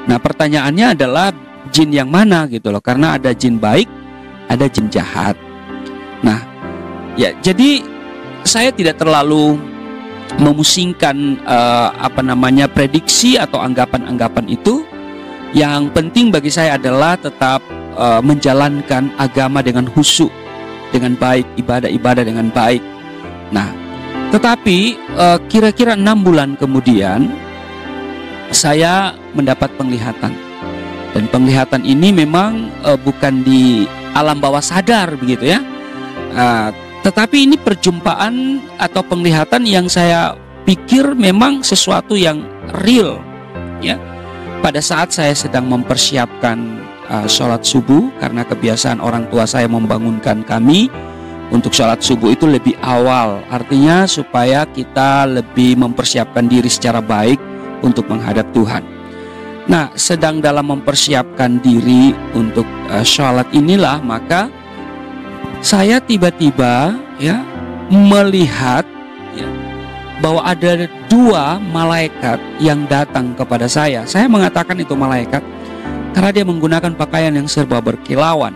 Nah, pertanyaannya adalah jin yang mana gitu loh, karena ada jin baik, ada jin jahat. Nah, ya jadi saya tidak terlalu memusingkan prediksi atau anggapan-anggapan itu. Yang penting bagi saya adalah tetap menjalankan agama dengan khusyuk, dengan baik, ibadah-ibadah dengan baik. Nah, tetapi kira-kira 6 bulan kemudian saya mendapat penglihatan. Dan penglihatan ini memang bukan di alam bawah sadar begitu ya. Tetapi ini perjumpaan atau penglihatan yang saya pikir memang sesuatu yang real ya. Pada saat saya sedang mempersiapkan sholat subuh, karena kebiasaan orang tua saya membangunkan kami untuk sholat subuh itu lebih awal, artinya supaya kita lebih mempersiapkan diri secara baik untuk menghadap Tuhan. Nah, sedang dalam mempersiapkan diri untuk sholat inilah, maka saya tiba-tiba ya melihat ya, bahwa ada 2 malaikat yang datang kepada saya. Saya mengatakan itu malaikat karena dia menggunakan pakaian yang serba berkilauan.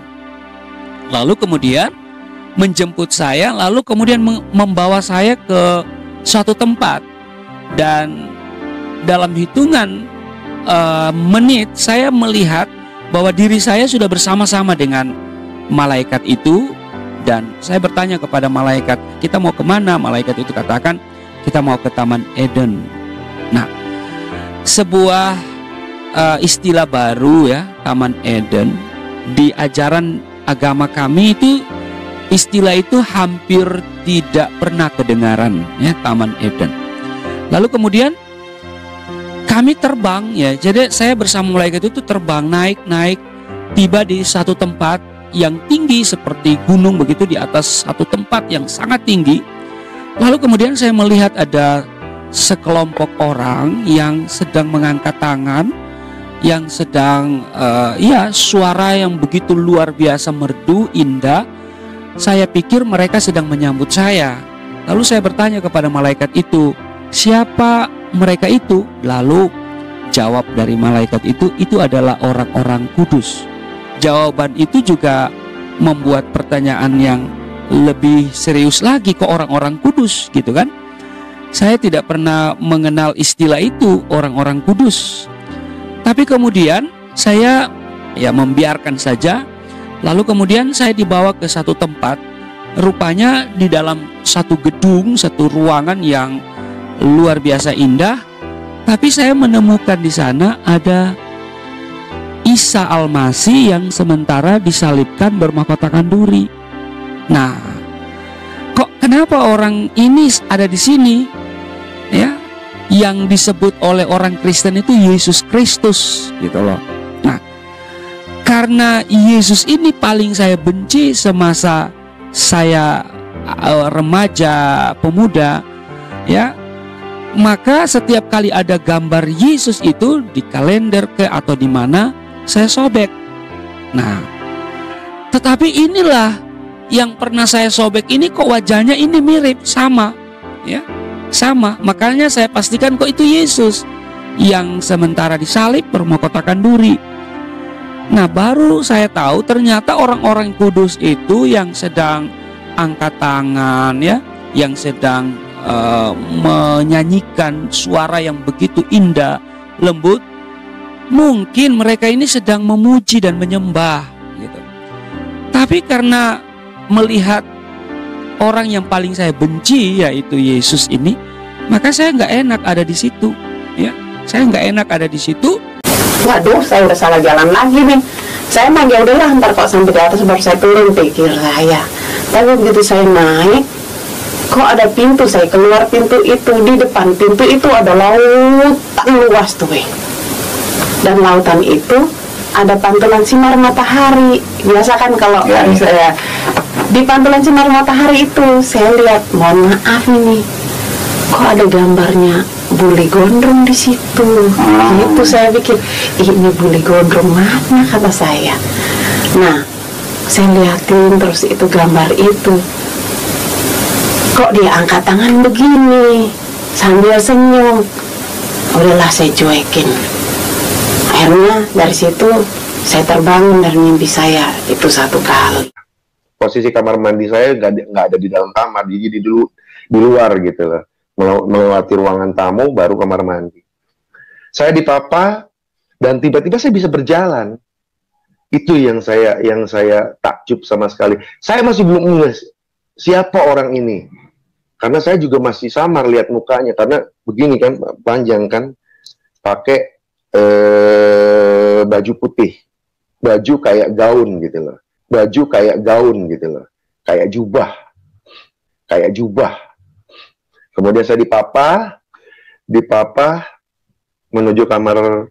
Lalu kemudian menjemput saya, lalu kemudian membawa saya ke suatu tempat. Dan dalam hitungan menit saya melihat bahwa diri saya sudah bersama-sama dengan malaikat itu. Dan saya bertanya kepada malaikat, kita mau kemana? Malaikat itu katakan, kita mau ke Taman Eden. Nah, sebuah istilah baru ya, Taman Eden. Di ajaran agama kami itu istilah itu hampir tidak pernah kedengaran ya, Taman Eden. Lalu kemudian kami terbang ya. Jadi saya bersama malaikat itu terbang naik tiba di satu tempat yang tinggi seperti gunung begitu, di atas satu tempat yang sangat tinggi. Lalu kemudian saya melihat ada sekelompok orang yang sedang mengangkat tangan, yang sedang suara yang begitu luar biasa merdu, indah. Saya pikir mereka sedang menyambut saya. Lalu saya bertanya kepada malaikat itu, siapa mereka itu? Lalu jawab dari malaikat itu adalah orang-orang kudus. Jawaban itu juga membuat pertanyaan yang lebih serius lagi, ke orang-orang kudus gitu kan. Saya tidak pernah mengenal istilah itu, orang-orang kudus. Tapi kemudian saya ya membiarkan saja. Lalu kemudian saya dibawa ke satu tempat. Rupanya di dalam satu gedung, satu ruangan yang luar biasa indah. Tapi saya menemukan di sana ada Isa Al-Masih yang sementara disalibkan bermahkotakan duri. Nah, kenapa orang ini ada di sini? Ya, yang disebut oleh orang Kristen itu Yesus Kristus, gitu loh. Nah, karena Yesus ini paling saya benci semasa saya remaja, pemuda, ya, maka setiap kali ada gambar Yesus itu di kalender atau di mana, saya sobek. Nah, tetapi inilah yang pernah saya sobek ini, kok wajahnya ini mirip, sama ya, sama. Makanya saya pastikan kok itu Yesus yang sementara disalib bermahkotakan duri. Nah, baru saya tahu ternyata orang-orang kudus itu yang sedang angkat tangan ya, yang sedang menyanyikan suara yang begitu indah, lembut. Mungkin mereka ini sedang memuji dan menyembah gitu. Tapi karena melihat orang yang paling saya benci, yaitu Yesus ini, maka saya nggak enak ada di situ ya. Saya nggak enak ada di situ. Waduh, saya udah salah jalan lagi nih. Saya mah ya udahlah, ntar kok sampai di atas baru saya turun, pikir saya. Tapi begitu saya naik, kok ada pintu, saya keluar pintu itu. Di depan pintu itu ada lautan luas tuh, dan lautan itu ada pantulan sinar matahari. Biasa kan kalau saya di pantulan sinar matahari itu, saya lihat, mohon maaf ini, kok ada gambarnya Buli Gondrong di situ. Itu saya pikir, ini Buli Gondrong mana, kata saya. Nah, saya liatin terus itu gambar itu. Kok dia angkat tangan begini sambil senyum. Udahlah, saya cuekin. Akhirnya akhirnya dari situ saya terbangun dari mimpi saya itu satu kali. Posisi kamar mandi saya nggak ada di dalam kamar, jadi di luar gitu loh, melewati ruangan tamu baru kamar mandi. Saya dipapa dan tiba-tiba saya bisa berjalan. Itu yang saya takjub sama sekali. Saya masih belum ingat siapa orang ini, karena saya juga masih samar lihat mukanya, karena begini kan, panjang kan, pakai baju putih, baju kayak gaun gitu loh, baju kayak gaun gitu loh, kayak jubah. Kemudian saya dipapa menuju kamar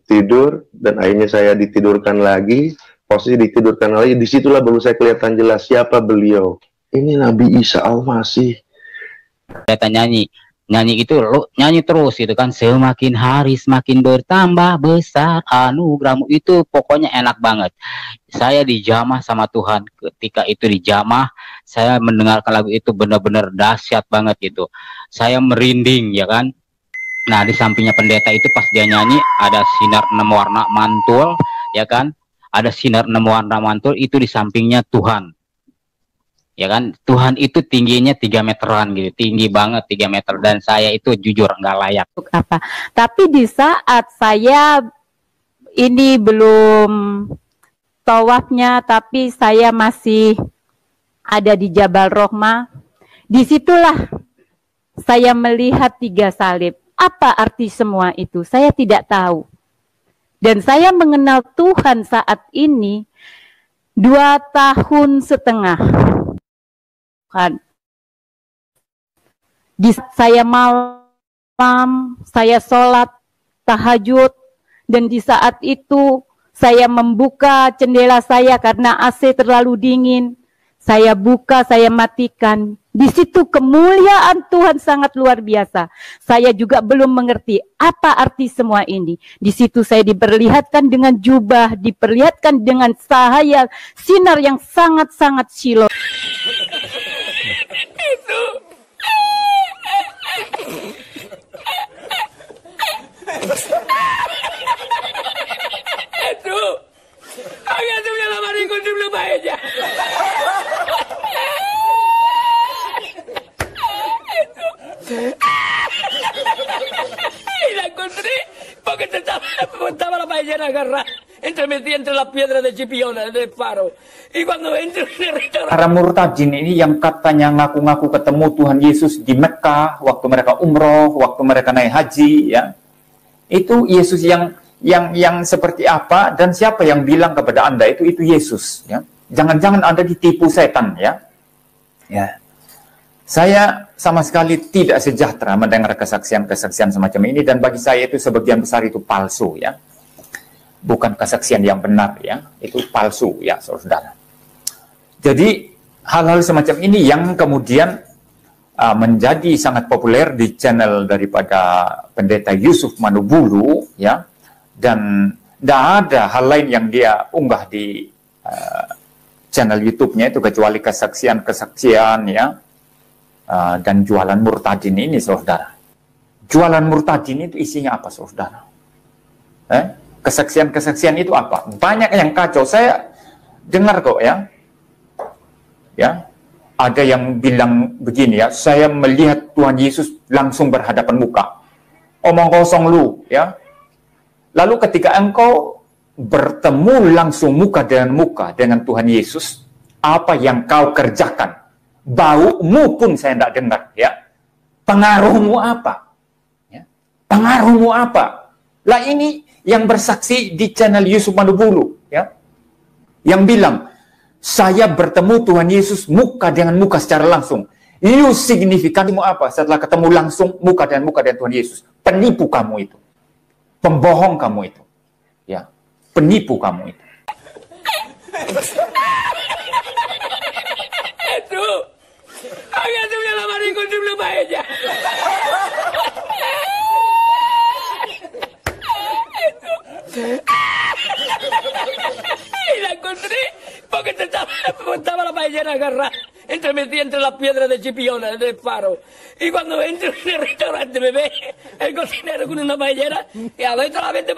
tidur, dan akhirnya saya ditidurkan lagi. Posisi ditidurkan lagi, disitulah baru saya kelihatan jelas siapa beliau. Ini Nabi Isa Al-Masih. Kita nyanyi itu lo nyanyi terus gitu kan, semakin hari semakin bertambah besar anugerahmu, itu pokoknya enak banget. Saya dijamah sama Tuhan. Ketika itu dijamah, saya mendengarkan lagu itu benar-benar dahsyat banget gitu. Saya merinding ya kan. Nah, di sampingnya pendeta itu pas dia nyanyi ada sinar 6 warna mantul ya kan, ada sinar 6 warna mantul, itu di sampingnya Tuhan. Ya kan, Tuhan itu tingginya 3 meteran gitu, tinggi banget 3 meter, dan saya itu jujur nggak layak. Apa? Tapi di saat saya ini belum tawafnya, tapi saya masih ada di Jabal Rohmah, disitulah saya melihat 3 salib. Apa arti semua itu? Saya tidak tahu. Dan saya mengenal Tuhan saat ini 2 tahun setengah. Saya malam, saya sholat tahajud, dan di saat itu saya membuka jendela saya karena AC terlalu dingin. Saya buka, saya matikan. Di situ kemuliaan Tuhan sangat luar biasa. Saya juga belum mengerti apa arti semua ini. Di situ saya diperlihatkan dengan jubah, diperlihatkan dengan cahaya sinar yang sangat-sangat silau. Itu agak sebenarnya lama dikunci belum aja. Y la encontré porque estaba la paellera agarrada metida entre las piedras de Chipiona del faro. Y cuando entro en el restaurante, para murtadin ini yang katanya ngaku-ngaku ketemu Tuhan Yesus di Mekah waktu mereka umroh, waktu mereka naik haji ya. Itu Yesus yang seperti apa, dan siapa yang bilang kepada Anda itu Yesus ya. Jangan-jangan Anda ditipu setan ya. Ya. Saya sama sekali tidak sejahtera mendengar kesaksian-kesaksian semacam ini, dan bagi saya itu sebagian besar itu palsu ya. Bukan kesaksian yang benar ya, itu palsu ya saudara. Jadi hal-hal semacam ini yang kemudian menjadi sangat populer di channel daripada pendeta Yusuf Manubulu ya, dan tidak ada hal lain yang dia unggah di channel YouTube-nya itu kecuali kesaksian-kesaksian ya. Dan jualan murtadin ini saudara. Jualan murtadin itu isinya apa saudara? Kesaksian-kesaksian itu apa? Banyak yang kacau. Saya dengar kok ya. Ya, ada yang bilang begini ya, saya melihat Tuhan Yesus langsung berhadapan muka. Omong kosong lu ya. Lalu ketika engkau bertemu langsung muka dengan Tuhan Yesus, apa yang kau kerjakan? Baumu pun saya tidak dengar ya. Pengaruhmu apa? Ya. Pengaruhmu apa? Lah ini yang bersaksi di channel Yusuf Manubulu ya, yang bilang saya bertemu Tuhan Yesus muka dengan muka secara langsung. You signifikanmu apa setelah ketemu langsung muka dengan Tuhan Yesus? Penipu kamu itu, pembohong kamu itu ya, penipu kamu itu. agak sebenarnya lama dikunci belum aja. Y la encontré porque estaba la paellera agarrada metida entre las piedras de Chipiona del faro. Y cuando entro en el restaurante me ve el cocinero con una paellera y adentro la vende.